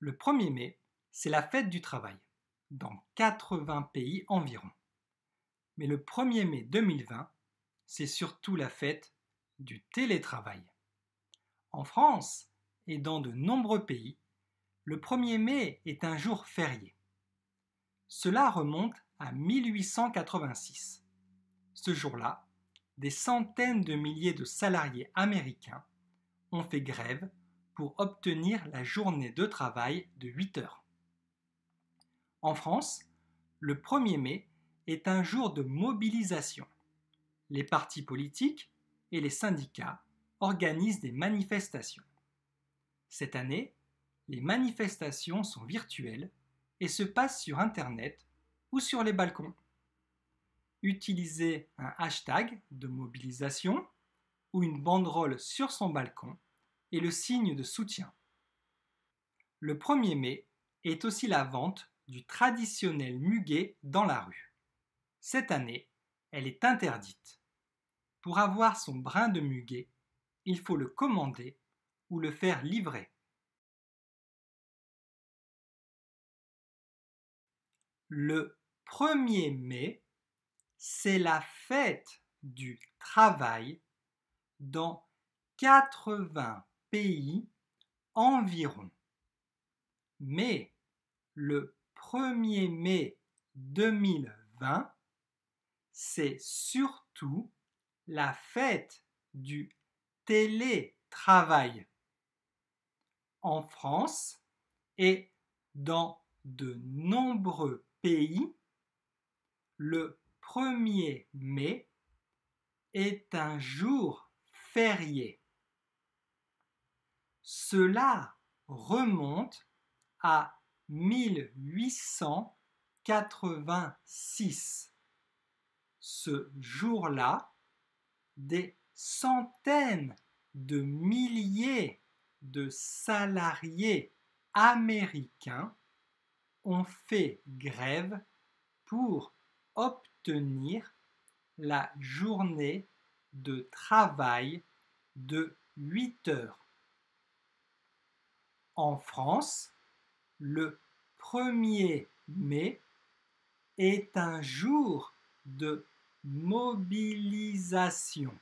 Le 1er mai, c'est la fête du travail, dans 80 pays environ. Mais le 1er mai 2020, c'est surtout la fête du télétravail. En France et dans de nombreux pays, le 1er mai est un jour férié. Cela remonte à 1886. Ce jour-là, des centaines de milliers de salariés américains ont fait grève pour obtenir la journée de travail de 8 heures. En France, le 1er mai est un jour de mobilisation. Les partis politiques et les syndicats organisent des manifestations. Cette année, les manifestations sont virtuelles et se passent sur Internet ou sur les balcons. Utilisez un hashtag de mobilisation ou une banderole sur son balcon est le signe de soutien. Le 1er mai est aussi la vente du traditionnel muguet dans la rue. Cette année, elle est interdite. Pour avoir son brin de muguet, il faut le commander ou le faire livrer. Le 1er mai, c'est la fête du travail dans 80 pays environ. Mais le 1er mai 2020, c'est surtout la fête du télétravail. En France et dans de nombreux pays, le 1er mai est un jour férié. Cela remonte à 1886. Ce jour-là, des centaines de milliers de salariés américains ont fait grève pour obtenir la journée de travail de 8 heures. En France, le 1er mai est un jour de mobilisation.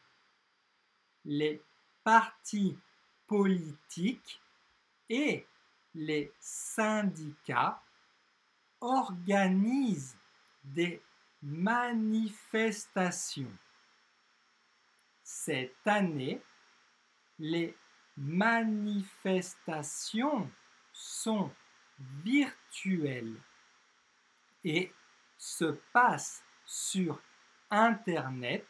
Les partis politiques et les syndicats organisent des manifestations. Cette année, les manifestations sont virtuelles et se passent sur Internet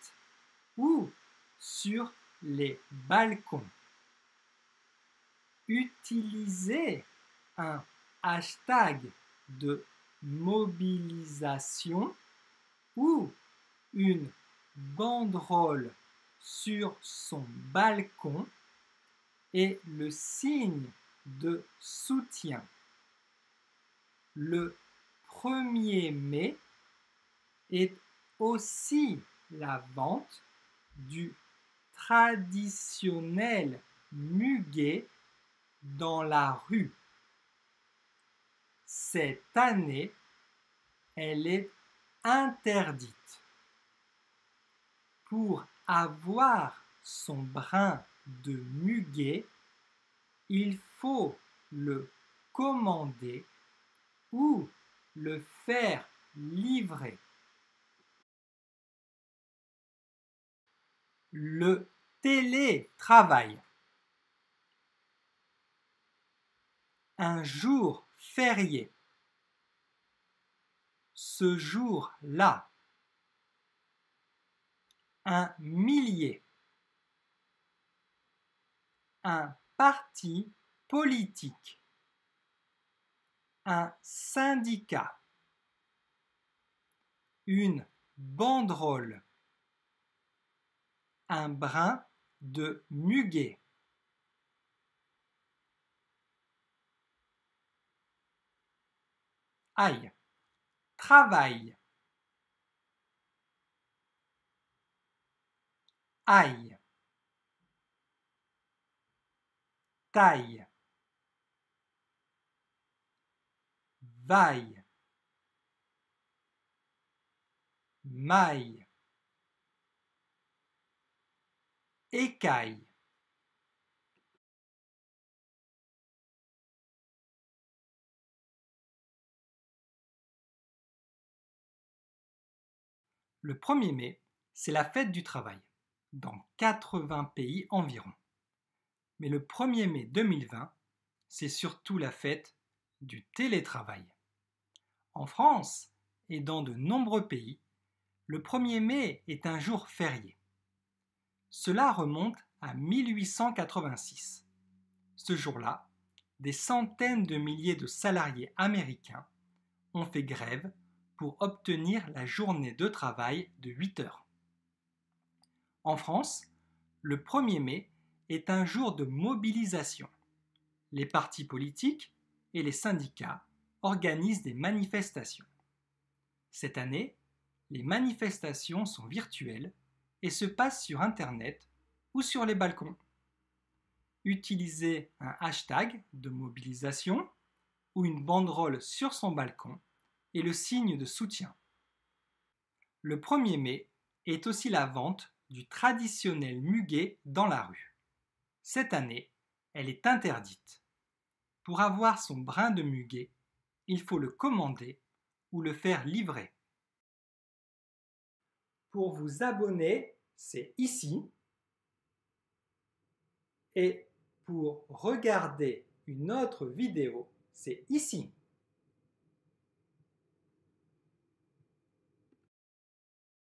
ou sur les balcons. Utilisez un hashtag de mobilisation ou une banderole sur son balcon est le signe de soutien. Le 1er mai est aussi la vente du traditionnel muguet dans la rue. Cette année, elle est interdite. Pour avoir son brin de muguet, il faut le commander ou le faire livrer. Le télétravail. Un jour férié. Ce jour-là. Un millier. Un parti politique. Un syndicat. Une banderole. Un brin de muguet. Aïe. Travail. Aïe. Taille. vaille, maille, écaille. Le 1er mai, c'est la fête du travail, dans 80 pays environ. Mais le 1er mai 2020, c'est surtout la fête du télétravail. En France et dans de nombreux pays, le 1er mai est un jour férié. Cela remonte à 1886. Ce jour-là, des centaines de milliers de salariés américains ont fait grève pour obtenir la journée de travail de 8 heures. En France, le 1er mai est un jour de mobilisation. Les partis politiques et les syndicats organisent des manifestations. Cette année, les manifestations sont virtuelles et se passent sur Internet ou sur les balcons. Utilisez un hashtag de mobilisation ou une banderole sur son balcon et le signe de soutien. Le 1er mai est aussi la vente du traditionnel muguet dans la rue. Cette année, elle est interdite. Pour avoir son brin de muguet, il faut le commander ou le faire livrer. Pour vous abonner, c'est ici. Et pour regarder une autre vidéo, c'est ici.